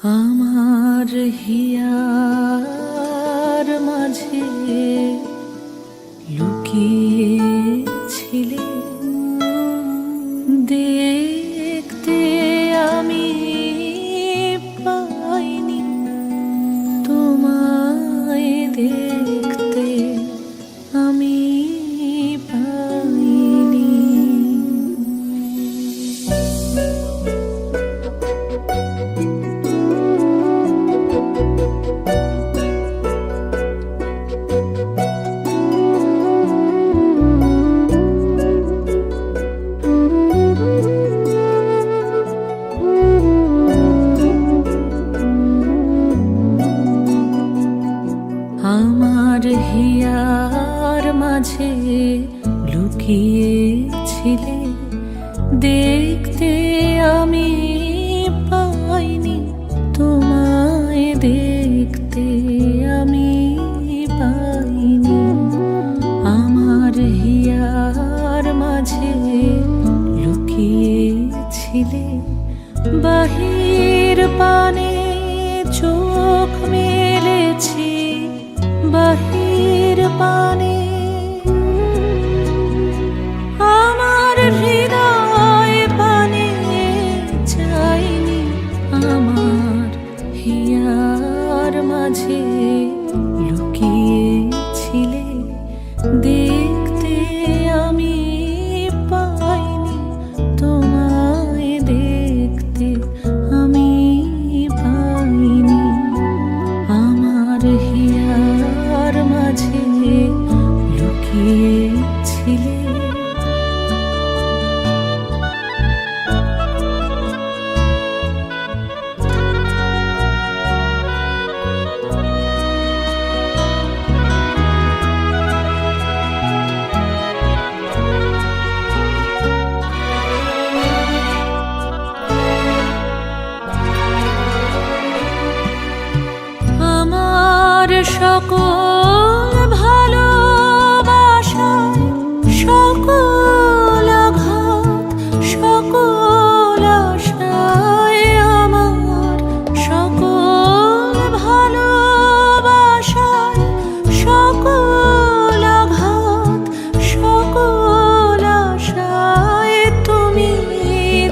আমার হিয়ার মাঝে লুকিয়েছিলে দেখতে আমি পাইনি তোমায় দেখতে আমি পাইনি। আমার হিয়ার মাঝে লুকিয়েছিলে দেখতে আমি পাইনি তোমায় দেখতে আমি পাইনি। আমার হিয়ার মাঝে লুকিয়েছিলে বাহির পানে চোখ মেলেছি বাহির পানে আমার হৃদয় পানে চাইনি। আমার হিয়ার মাঝে লুকিয়েছিলে দেখতে আমি পাইনি তোমায় দেখতে আমি পাইনি। আমার হিয়ার মাঝে লুকিয়েছিলে সকল ভালোবাসায় সকল আঘাত সকল আশায় আমার সকল ভালোবাসায় সকল আঘাত সকল আশায় তুমি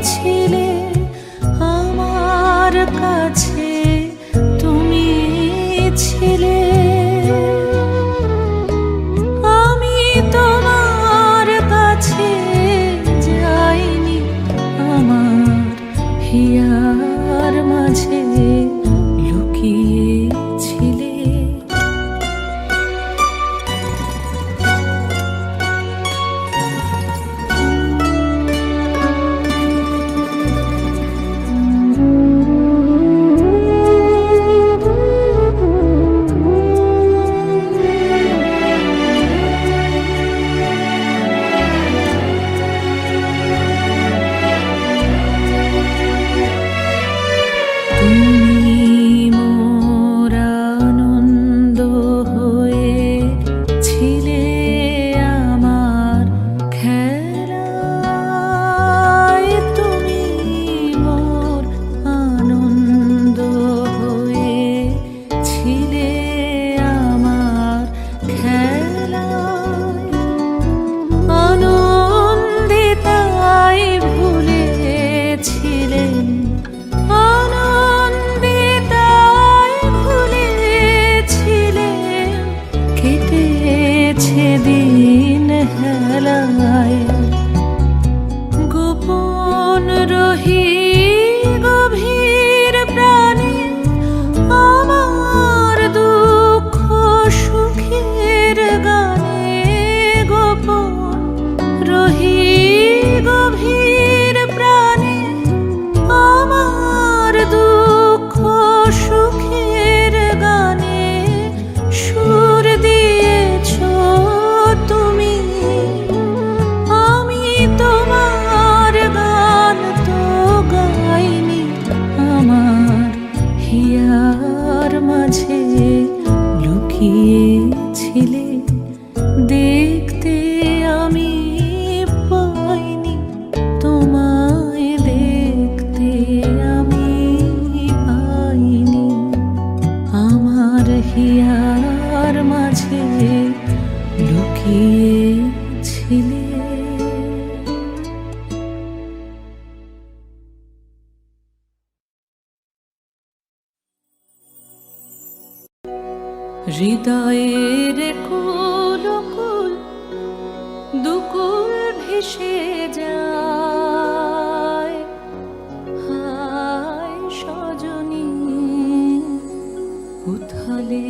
ছিলে আমার কাছে তুমি ছিলে। আমি তোমার কাছে যাইনি আমার হিয়ার মাঝে লুকিয়েছিলে। দিন হেলায় গোপন রহি গভীর প্রাণে আমার দুঃখ সুখের গানে গোপন রহি গভীর প্রাণে আমার দুঃখ সুখের গানে সুর দিয়েছ তুমি। আমি তোমার গান তো গাইনি আমার হিয়ার মাঝে লুকিয়েছিলে দেখতে আমি পাইনি তোমায় দেখতে আমি পাইনি। হৃদয়ের কুল কুল দুকুল ভেসে যায়, হায় সজনী উথলে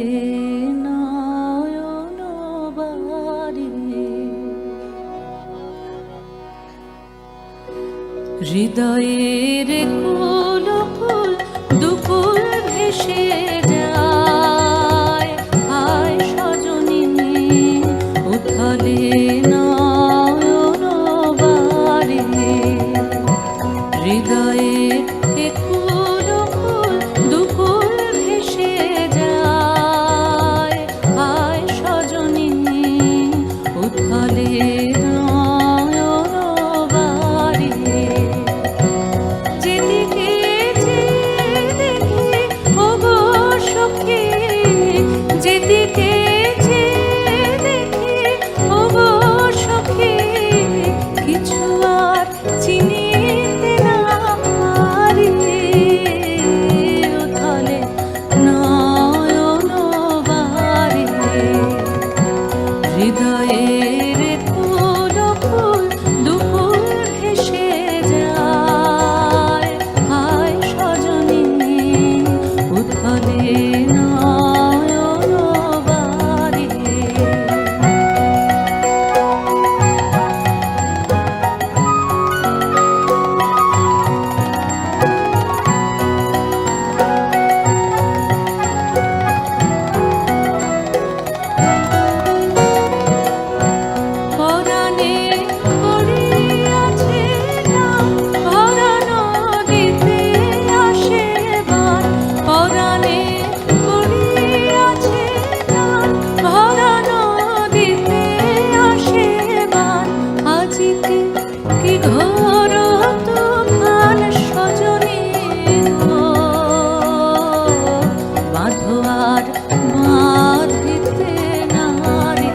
নয়ন বারে। হৃদয়ের কুল কুল দুকুল ভেসে যায়, হায় সজনী উথলে নয়ন বারে। হৃদয়ের কুল কুল দুকুল ভেসে যায়, হায় সজনী উথলে নয়ন বারে। যেদিকে যে দেখি ওগো সখী, যেদিকে যে দেখি ওগো সখী, কিছু আর চিনিতে না পারি, উথলে নয়ন বারে। হৃদয়ের কুল কুল দুকুল ভেসে যায়, হায় সজনী উথলে নয়ন বারে। পরাণে পড়িয়াছে গান, ভরা নদীতে আসে বান। পরাণে পড়িয়াছে গান, ভরা নদীতে আসে বান। আজিতে কি ঘোর তুফান সজনী গো, বাঁধো আর বাঁধিতে নারে,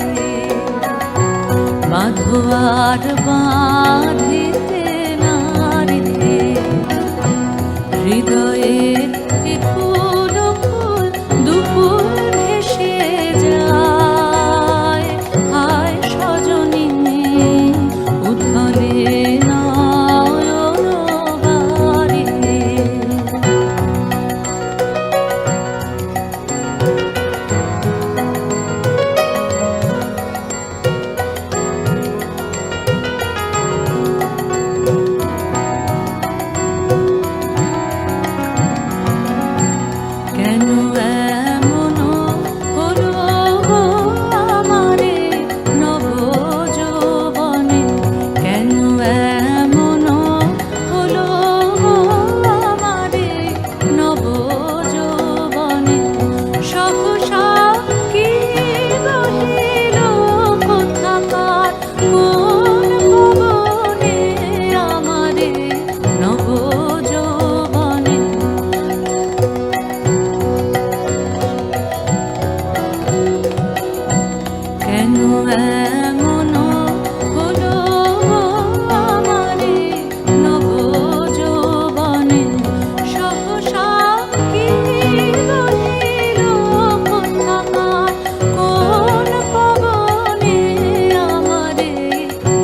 বাঁধো আর বাঁধিতে নারে। হৃদয়ের কুল কুল দুকুল ভেসে যায়, হায় সজনী উথলে নয়ন বারে। কেন এমন হলো গো আমারে নবযৌবনে, কেন এমন হলো গো আমারে নবযৌবনে। সহসা কি রহিল কোথাকার কোন ভুবনে আমারে নবযৌবনে। কেন এমন হলো গো আমারে নবযৌবনে। সহসা কি রহিল কোথাকার কোন পবনে আমারে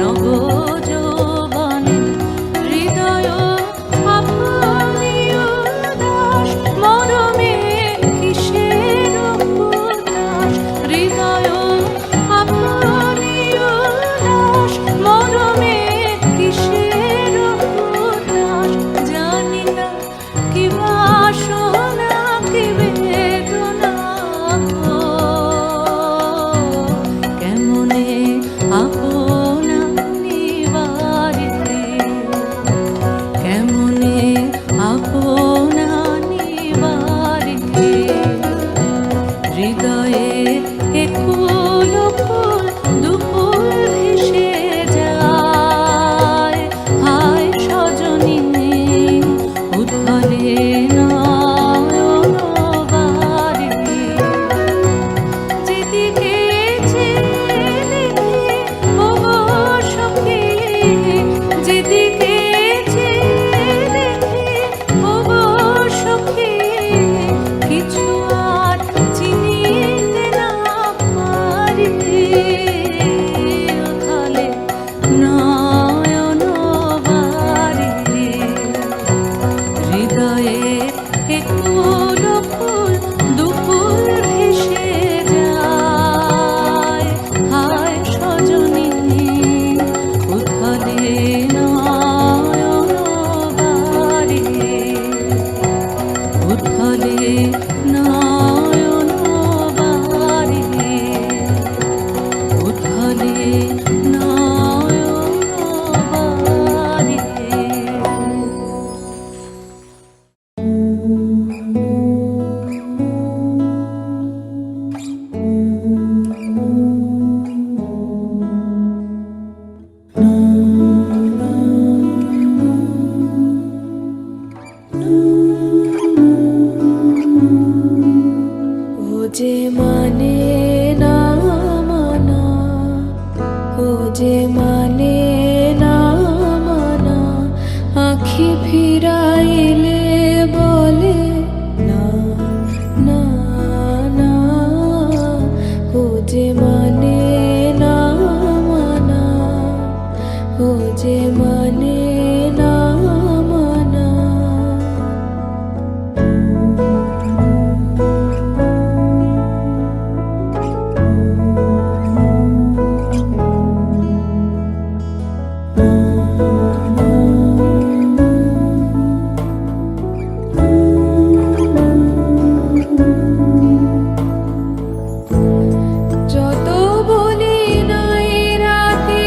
নবযৌবনে। হৃদয় আপনি উদাস মরমে কিসের উদাস, হৃদয় আপনি উদাস মরমে কিসের উদাস। জানি না কি বাসনা কি বেদনা গো, কেমনে আপনা নিবারিতে, কেমনে আপনা নিবারিতে। হৃদয়ের কুল কুল দুকুল ভেসে যায়, হায় সজনী উথলে নয়ন বারে। যেদিকে যে দেখি ওগো সখী, যেদিকে যে দেখি ওগো সখী, কিছু আর চিনিতে যে মানে না মানা। যত বলি নাই রাতে,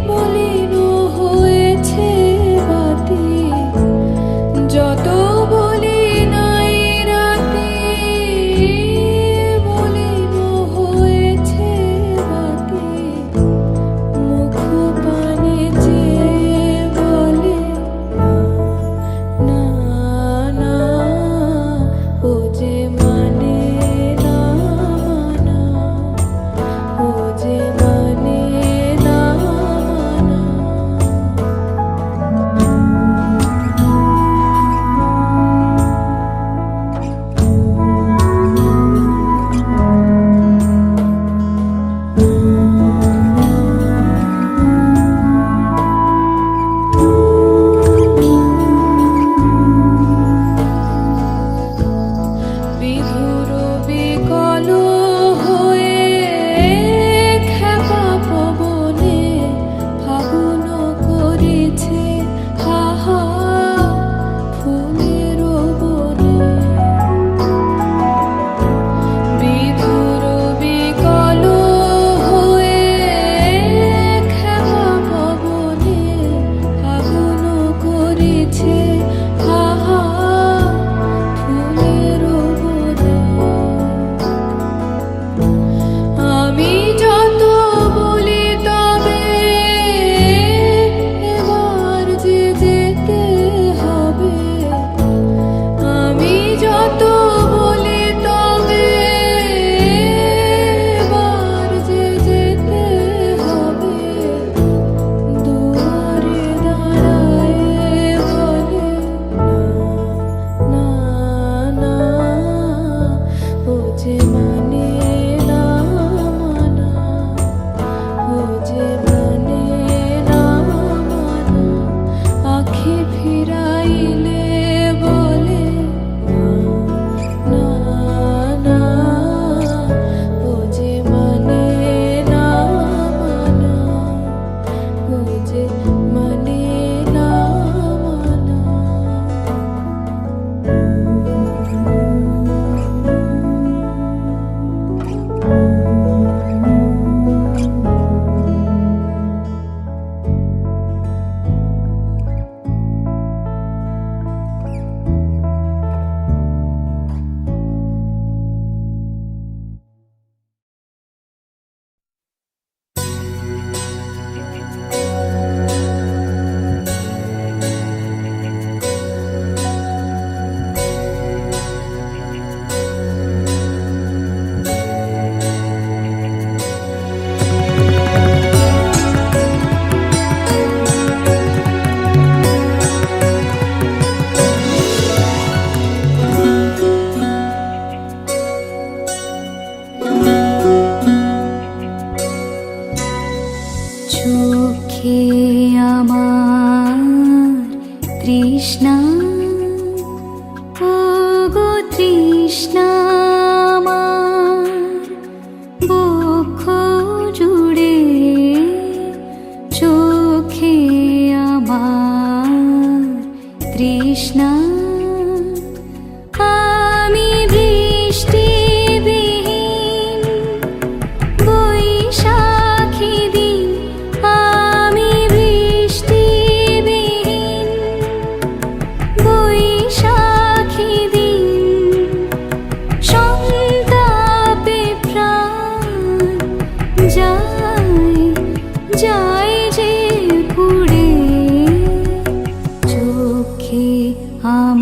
মলিন হয়েছে বাতি। যত বলি নাই রাতে, মলিন হয়েছে বাতি। মুখ পানে চেয়ে বলে না না, ও যে মানে না মানা, ও যে মানে না মানা। বিধুর বিকল হয়ে খেপা পবনে ফাগুন করেছে হাহা ফুলের বনে। বিধুর বিকল হয়ে খেপা পবনে ফাগুন করেছে হাহা ফুলের বনে। আমি যত বলি তবে এবার যে যেতে হবে। আমি যত বলি তবে এবার যে যেতে হবে। দুয়ারে দাঁড়ায়ে বলে না না না, ও যে মানে না মানা, ও যে মানে না মানা। আঁখি ফিরাইলে বলে না না, ও যে মানে না মানা, ও যে মানে না মানা। চোখে আমার তৃষ্ণা, ও গো তৃষ্ণা আমার বক্ষ জুড়ে। চোখে আমার তৃষ্ণা, আমি বৃষ্টিবিহীন বৈশাখী দিন। আমি বৃষ্টিবিহীন বৈশাখী দিন। সন্তাপে প্রাণ যায় যায় যে পুড়ে। চোখে আমার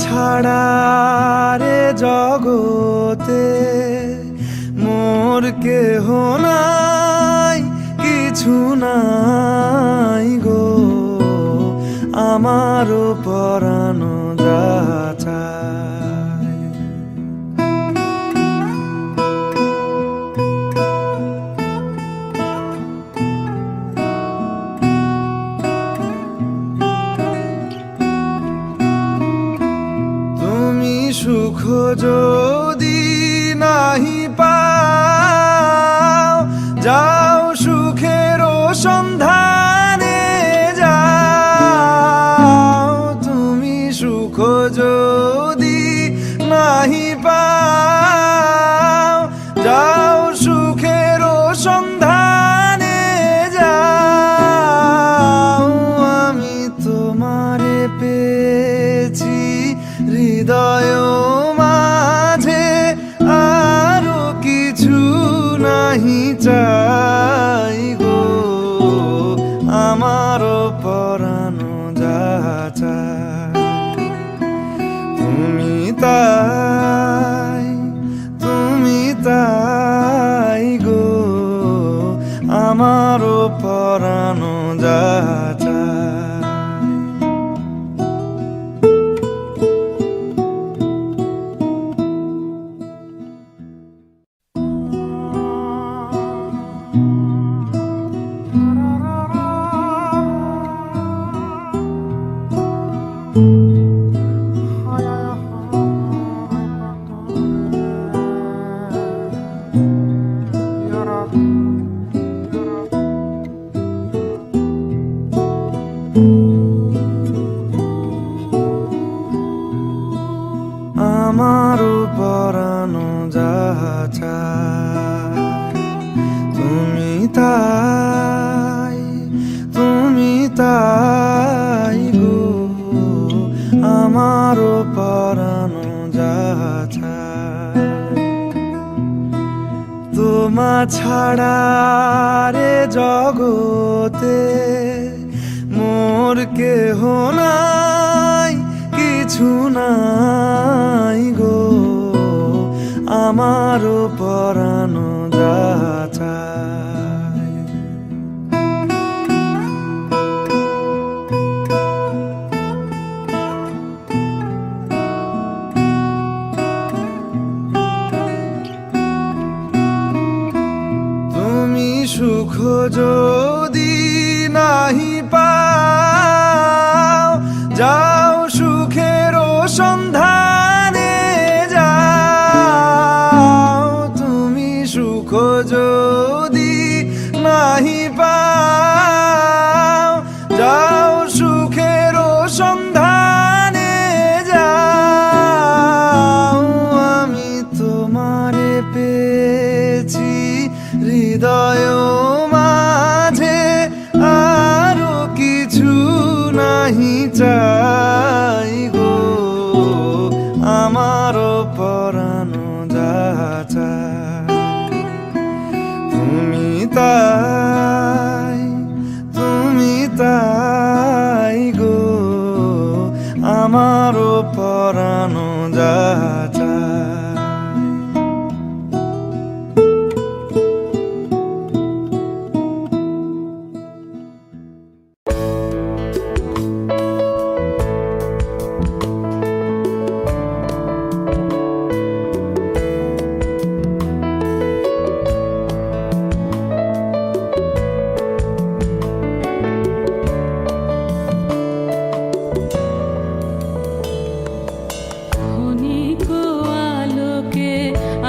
ছাড়া রে জগতে মোর কেহ নাই, কিছু নাই গো, আমারও পরানো যা চায়। তুমি সুখ যদি নাহি পাও, যাও সুখের সন্ধানে যাও। তুমি সুখ যদি নাহি পাও, যাও সুখের সন্ধানে যাও। আমি তোমারে পেয়েছি হৃদয় মাঝে, আরো কিছু নাহি চাই গো, আমারও পরানো যা চায়। তুমি তাই গো, আমারও পরানো যা চায়। আমারও পরানো যা চায়। তুমি তাই গো, আমারও পরানো যা চায়। তোমা ছাড়া রে জগতে মোর কেহ নাই, কিছু নাই গো, আমারও পরানো যা চায়। তুমি সুখ যদি নাহি পাও, যাও সুখের সন্ধানে যাও। তুমি সুখ যদি নাহি পাও, যাও সুখের সন্ধানে যাও। আমি তোমারে পেয়েছি হৃদয় মাঝে, আরো কিছু নাহি চাই গো, আমারও পরানো যা চায়। তুমি তাই গো, আমারও পরানো যা চায়।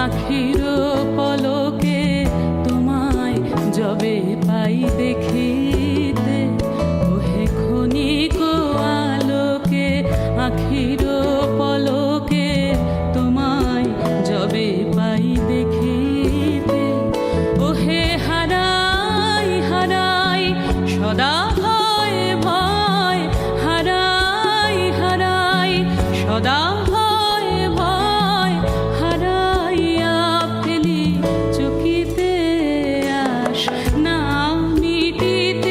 আখির পলকে তোমায় যবে পাই দেখিতে, ওহে ক্ষণিক আলোকে আখির পলকে তোমায় যবে পাই দেখিতে, ওহে হারাই হারাই সদা ভয় ভয়, হারাই হারাই সদা মিটিতে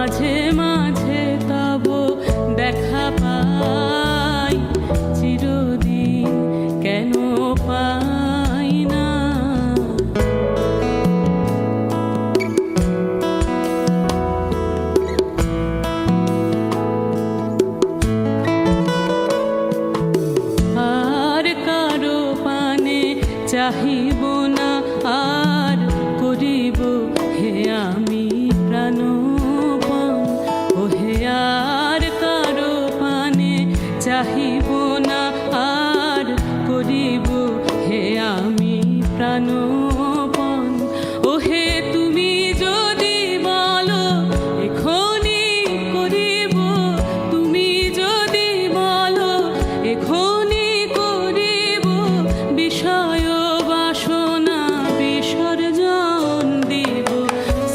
মাঝে মাঝে তব দেখা পাই, চিরদিন কেন পাই না। আর কারো পানে চাহিব না, আর করিব হে আমি প্রাণপণ। ওহে আর কারো পানে চাহিব না, আর করিব হে আমি প্রাণপণ। ওহে তুমি যদি বলো এখনি করিব, তুমি যদি বলো এখনি করিব, বিষয় বাসনা বিসর্জন দিব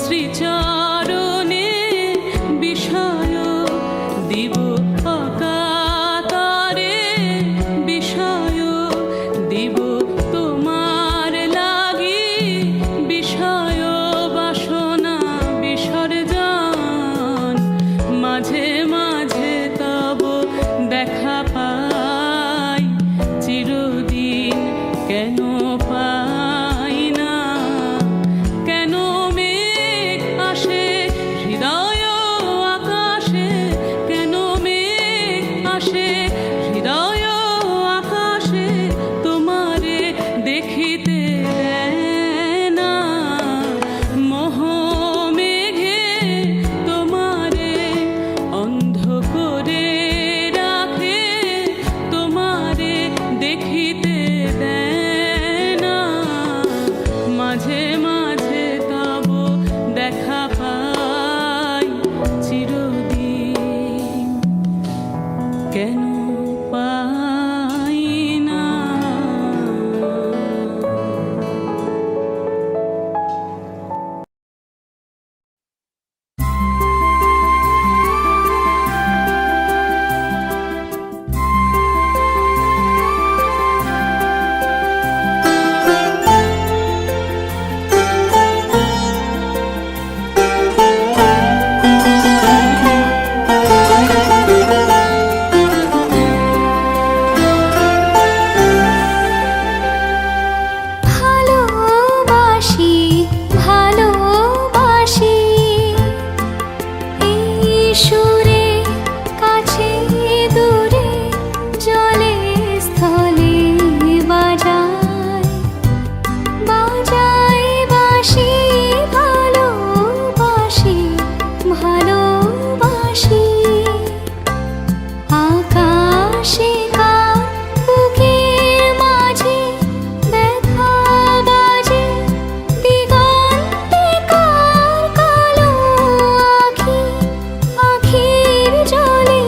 শ্রীচরণে, বিষয় দিব অকাতরে, বিষয় দিব তোমার লাগি, বিষয় বাসনা বিসর্জন। মাঝে মাঝে তব দেখা পাই, চিরদিন কেন পাই না। কেন মেঘ আসে হৃদয় আকাশে, কেন মেঘ আসে হৃদয় আকাশে, তোমারে দেখিতে দেয় না। মোহ মেঘে তোমারে অন্ধ করে রাখে, তোমারে দেখিতে দেয় না। মাঝে মাঝে তব দেখা পাই, চিরদিন কেন পাই না। ভালোবাসি ভালোবাসি, এই সুরে কাছে দূরে জলে স্থলে বাজাই বাজাই বাঁশি। ভালোবাসি ভালোবাসি, আকাশে কার বুকের মাঝে ব্যথা বাজে, দিগন্তে কার কালো আঁখি, আঁখির জলে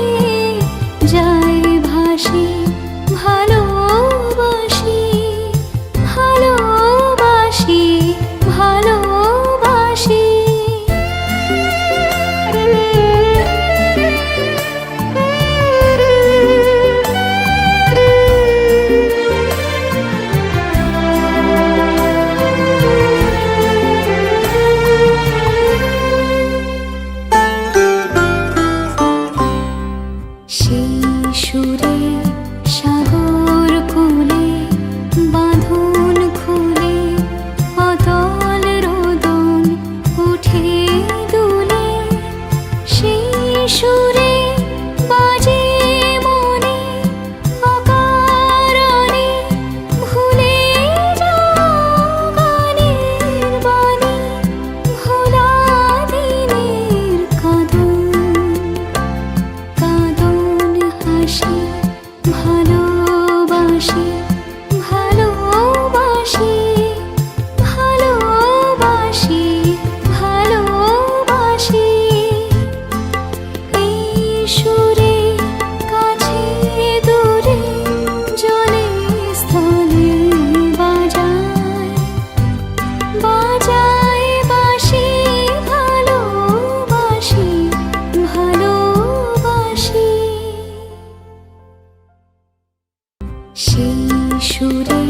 যায় ভাসি। ভালোবাসি ভালোবাসি ভালোবাসি। সেই সুরে সাগর কূলে বাঁধন খুলে, অতল রোদন উঠে দুলে। সেই সুরে বাজে মনে অকারণে, ভুলে যাওয়া গানের বাণী, ভোলা দিনের কাঁদন কাঁদন হাসি। ভালোবাসি ভালোবাসি ভালোবাসি ভালোবাসি, এই সুরে কাছে দূরে জলে স্থলে বাজাই বাজাই বাঁশি। ভালোবাসি ভালোবাসি, সেই সুরে